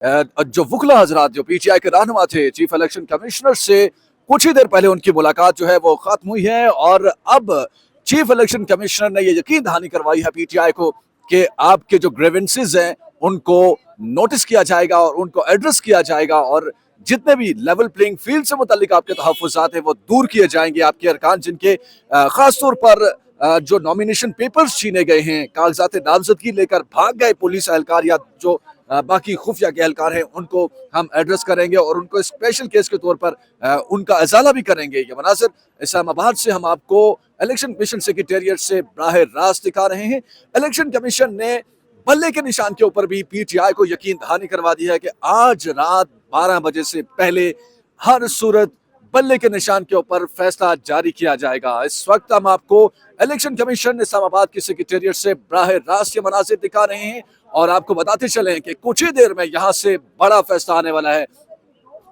जो वुकला हजरात जो पीटीआई के रहनुमा थे, चीफ इलेक्शन कमिश्नर से कुछ ही देर पहले उनकी मुलाकात जो है वो खत्म हुई है और अब चीफ इलेक्शन कमिश्नर ने ये यकीन दहानी करवाई है पीटीआई को कि आपके जो ग्रीवेंसेस हैं उनको नोटिस किया जाएगा और उनको एड्रेस किया जाएगा और जितने भी लेवल प्लेइंग फील्ड से मुतालिक आपके तहफ़्फ़ुज़ात हैं वो दूर किए जाएंगे। आपके अरकान जिनके खास तौर पर जो नॉमिनेशन पेपर्स छीने गए हैं, कागजात नामजदगी लेकर भाग गए पुलिस एहलकार या जो बाकी खुफिया के एहलकार हैं, उनको हम एड्रेस करेंगे और उनको स्पेशल केस के तौर पर उनका अजाला भी करेंगे। ये मनाज़िर इस्लामाबाद से हम आपको इलेक्शन कमीशन सेक्रेटेरिएट से बराह रास्त दिखा रहे हैं। इलेक्शन कमीशन ने बल्ले के निशान के ऊपर भी पीटीआई को यकीन दहानी करवा दी है कि आज रात 12 बजे से पहले हर सूरत बल्ले के निशान के ऊपर फैसला जारी किया जाएगा। इस वक्त हम आपको इलेक्शन कमीशन इस्लामाबाद की सेक्रेटेरिएट से बराह रास्त ये मनाज़िर दिखा रहे हैं और आपको बताते चलें कि कुछ ही देर में यहाँ से बड़ा फैसला आने वाला है।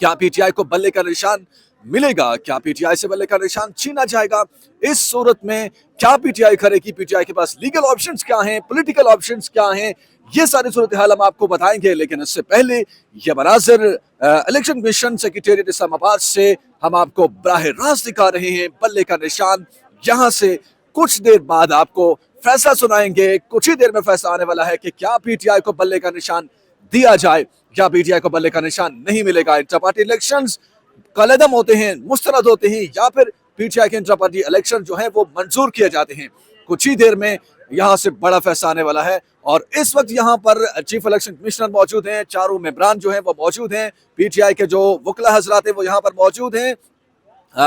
क्या पीटीआई को बल्ले का निशान मिलेगा? क्या पीटीआई से बल्ले का निशान छीना जाएगा? इस सूरत में क्या पीटीआई करेगी? पीटीआई के पास लीगल ऑप्शंस क्या हैं, पॉलिटिकल ऑप्शंस क्या हैं, ये सारी सूरत हाल हम आपको बताएंगे। लेकिन इससे पहले ये मनाज़िर इलेक्शन कमीशन सेक्रेटेरिएट इस्लामाबाद से हम आपको बराह रास्त दिखा रहे हैं। बल्ले का निशान यहाँ से कुछ देर बाद आपको फैसला सुनाएंगे। कुछ ही देर में फैसला आने वाला है कि क्या पीटीआई को बल्ले का निशान दिया जाए, क्या पीटीआई को बल्ले का निशान नहीं मिलेगा। इंटर पार्टी इलेक्शंस कलदम होते हैं, मुस्तरद होते हैं या फिर पीटीआई के इंटर पार्टी इलेक्शन जो है वो मंजूर किए जाते हैं। कुछ ही देर में यहाँ से बड़ा फैसला आने वाला है और इस वक्त यहाँ पर चीफ इलेक्शन कमिश्नर मौजूद हैं, चारों मेंबरान जो हैं वो मौजूद हैं, पीटीआई के जो वकला हजरात हैं वो यहाँ पर मौजूद हैं।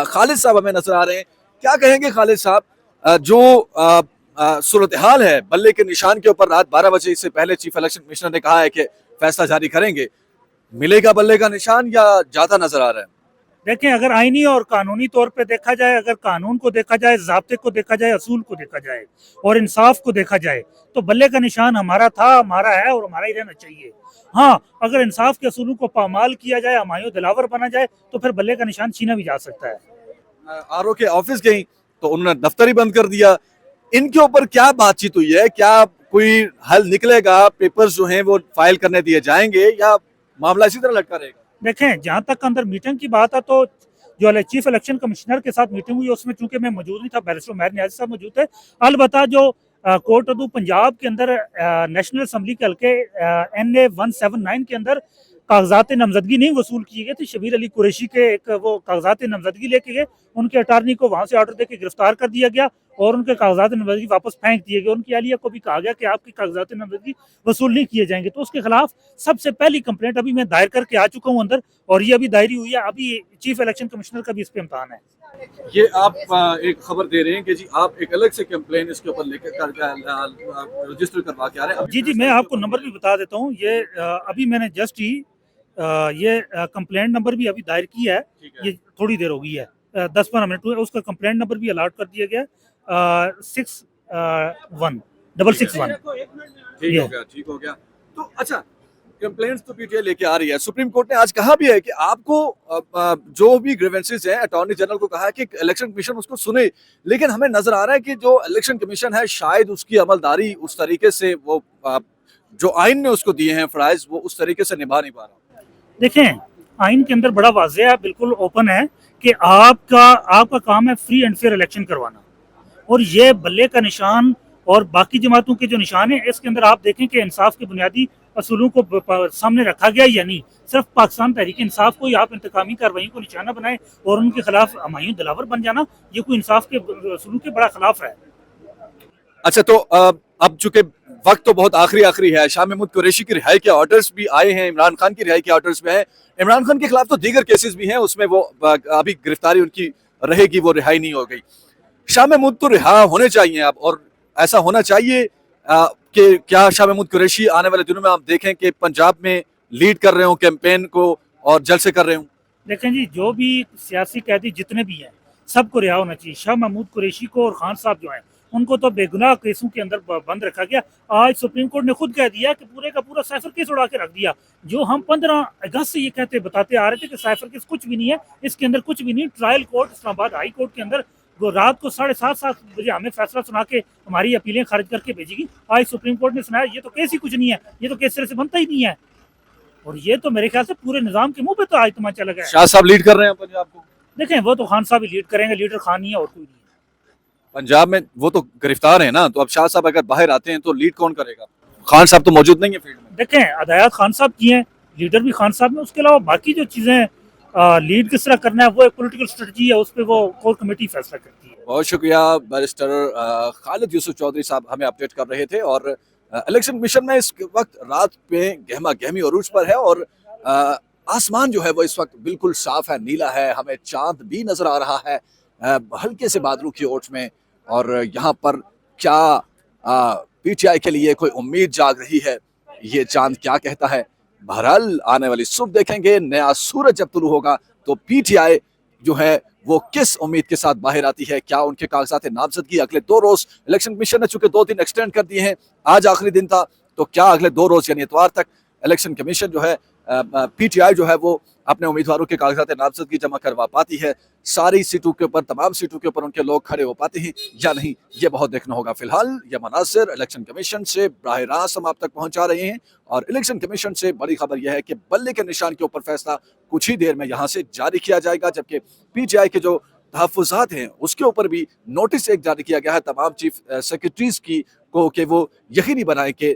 खालिद साहब हमें नजर आ रहे हैं। क्या कहेंगे खालिद साहब, जो सूरत हाल है बल्ले के निशान के ऊपर रात 12 बजे से पहले चीफ इलेक्शन कमिश्नर ने कहा है कि फैसला जारी करेंगे, मिलेगा बल्ले का निशान या ज्यादा नजर आ रहा है? देखें, अगर आईनी और कानूनी तौर पे देखा जाए, अगर कानून को देखा जाए, ज़ाब्ते को देखा जाए, असूल को देखा जाए और इंसाफ को देखा जाए तो बल्ले का निशान हमारा था, हमारा है और हमारा ही रहना चाहिए। हाँ, अगर इंसाफ के असूलों को पामाल किया जाए, हमायूं दिलावर बना जाए तो फिर बल्ले का निशान छीना भी जा सकता है। आरओ के ऑफिस गई तो उन्होंने दफ्तर ही बंद कर दिया। इनके ऊपर क्या बातचीत हुई है? क्या कोई हल निकलेगा? पेपर्स जो हैं वो फाइल करने दिए जाएंगे या मामला इसी तरह लटका रहेगा? देखें, जहाँ तक अंदर मीटिंग की बात है तो जो चीफ इलेक्शन कमिश्नर के साथ मीटिंग हुई उसमें चूंकि मैं मौजूद नहीं था, बैरिस्टर उमैर नियाज़ी साहब मौजूद थे। अलबत्ता जो कोर्ट ऑफ पंजाब के अंदर नेशनल असम्बली के हल्के NA 179 के अंदर कागजात नामजदगी नहीं वसूल किए गए थे। शबीर अली कुरैशी के एक वो कागजात नामजदगी लेके गए, उनके अटारनी को वहां से ऑर्डर देके गिरफ्तार कर दिया गया और उनके कागजात नामजदगी वापस फेंक दिए गए। उनकी अहलिया को भी कहा गया कि आपकी कागजात नामजदगी वसूल नहीं किए जाएंगे। तो उसके खिलाफ सबसे पहली कंप्लेंट अभी मैं दायर करके आ चुका हूँ अंदर और ये अभी दायरी हुई है। अभी चीफ इलेक्शन कमिश्नर का भी इस पे इम्तहान है। ये आप एक खबर दे रहे हैं कि जी आप एक अलग से कंप्लेन इसके ऊपर लेकर रजिस्टर करवा के आ रहे हैं? जी, मैं आपको नंबर भी बता देता हूँ। ये अभी मैंने जस्ट ही ये कंप्लेंट नंबर भी अभी दायर किया है। ये थोड़ी देर हो गई है, 10-15 मिनट हुए। उसका कंप्लेंट नंबर भी अलॉट कर दिया गया 616661। ठीक हो गया। तो अच्छा, कंप्लेंट्स तो पीटीआई लेके आ रही है। सुप्रीम कोर्ट ने आज कहा भी है कि आपको जो भी ग्रीवेंसेस हैं, अटॉर्नी जनरल को कहा है कि इलेक्शन कमीशन उसको सुने, लेकिन हमें नजर आ रहा है कि जो इलेक्शन कमीशन है शायद उसकी अमलदारी उस तरीके से वो जो आइन ने उसको दिए हैं फराइज वो उस तरीके से निभा नहीं पा रहा। देखें, आइन के अंदर बड़ा वाज़ेह है, बिल्कुल ओपन है कि आपका काम है फ्री एंड फेयर इलेक्शन करवाना और ये बल्ले का निशान और बाकी जमातों के जो निशान है इसके अंदर आप देखें कि इंसाफ के बुनियादी असूलों को सामने रखा गया या नहीं। सिर्फ पाकिस्तान तहरीक इंसाफ को आप इंतकामी कार्रवाई को निशाना बनाए और उनके खिलाफ हमायूं दिलावर बन जाना, ये कोई इंसाफ के असूलों के बड़ा खिलाफ है। अच्छा, तो अब चूंकि वक्त तो बहुत आखिरी है, शाह महमूद कुरैशी की रिहाई के ऑर्डर्स भी आए हैं, इमरान खान की रिहाई के ऑर्डर्स भी हैं। इमरान खान के खिलाफ तो दीगर केसेस भी हैं, उसमें वो अभी गिरफ्तारी उनकी रहेगी, वो रिहाई नहीं हो गई। शाह महमूद तो रिहा होने चाहिए अब, और ऐसा होना चाहिए कि क्या शाह महमूद कुरैशी आने वाले दिनों में आप देखें कि पंजाब में लीड कर रहे हो कैंपेन को और जलसे कर रहे हो? देखें जी, जो भी सियासी कैदी जितने भी हैं सबको रिहा होना चाहिए। शाह महमूद कुरैशी को और खान साहब जो हैं उनको तो बेगुनाह केसों के अंदर बंद रखा गया। आज सुप्रीम कोर्ट ने खुद कह दिया कि पूरे का पूरा साइफर केस उड़ा के रख दिया। जो हम 15 अगस्त से ये बताते आ रहे थे कि साइफर केस कुछ भी नहीं है, इसके अंदर कुछ भी नहीं। Trial court Islamabad high court के अंदर रात को 7:30 बजे हमें फैसला सुना के हमारी अपीलें खारिज करके भेजेगी। आज सुप्रीम कोर्ट ने सुनाया ये तो केस ही कुछ नहीं है, ये तो केस सिरे से बनता ही नहीं है। और ये तो मेरे ख्याल से पूरे निज़ाम के मुंह पे तो आज तमाचा लगा है। शाह साहब लीड कर रहे हैं पंजाब को। देखें वो तो खान साहब ही लीड करेंगे, लीडर खान ही है और कोई नहीं है। पंजाब में वो तो गिरफ्तार है ना, तो अब शाह साहब अगर बाहर आते हैं तो लीड कौन करेगा? खान साहब तो मौजूद नहीं है फील्ड में। देखें हदायत खान साहब की हैं, लीडर भी खान साहब ने, उसके अलावा बाकी जो चीज़ें लीड किस तरह करना है वो एक पॉलिटिकल स्ट्रेटजी है, उस पर वो कोर कमेटी फैसला करती है। बहुत शुक्रिया बैरिस्टर खालिद यूसुफ चौधरी साहब हमें अपडेट कर रहे थे। और इलेक्शन कमीशन में इस वक्त रात पे गहमा गहमी अरूज पर है और अ, आसमान जो है वो इस वक्त बिल्कुल साफ है, नीला है, हमें चांद भी नजर आ रहा है हल्के से बादलों की ओट में। और यहाँ पर क्या पीटीआई के लिए कोई उम्मीद जाग रही है, ये चांद क्या कहता है? बहरहाल आने वाली सुबह देखेंगे, नया सूरज जब तुलू होगा तो पीटीआई जो है वो किस उम्मीद के साथ बाहर आती है। क्या उनके कागजात नामजदगी अगले 2 रोज, इलेक्शन कमीशन ने चूंकि 2 दिन एक्सटेंड कर दिए हैं, आज आखिरी दिन था, तो क्या अगले 2 रोज यानी इतवार तक इलेक्शन कमीशन जो है पीटीआई जो है वो अपने उम्मीदवारों के कागजात नामजदगी जमा करवा पाती है, सारी सीटों के ऊपर, तमाम सीटों के ऊपर उनके लोग खड़े हो पाते हैं या नहीं, ये बहुत देखना होगा। फिलहाल ये मनासिर इलेक्शन कमीशन से बराह रास्त हम आप तक पहुंचा रहे हैं और इलेक्शन कमीशन से बड़ी खबर यह है कि बल्ले के निशान के ऊपर फैसला कुछ ही देर में यहां से जारी किया जाएगा, जबकि पीटीआई के जो तहफुजात हैं उसके ऊपर भी नोटिस एक जारी किया गया है तमाम चीफ सेक्रेटरीज की को कि वो यकीनी बनाएं कि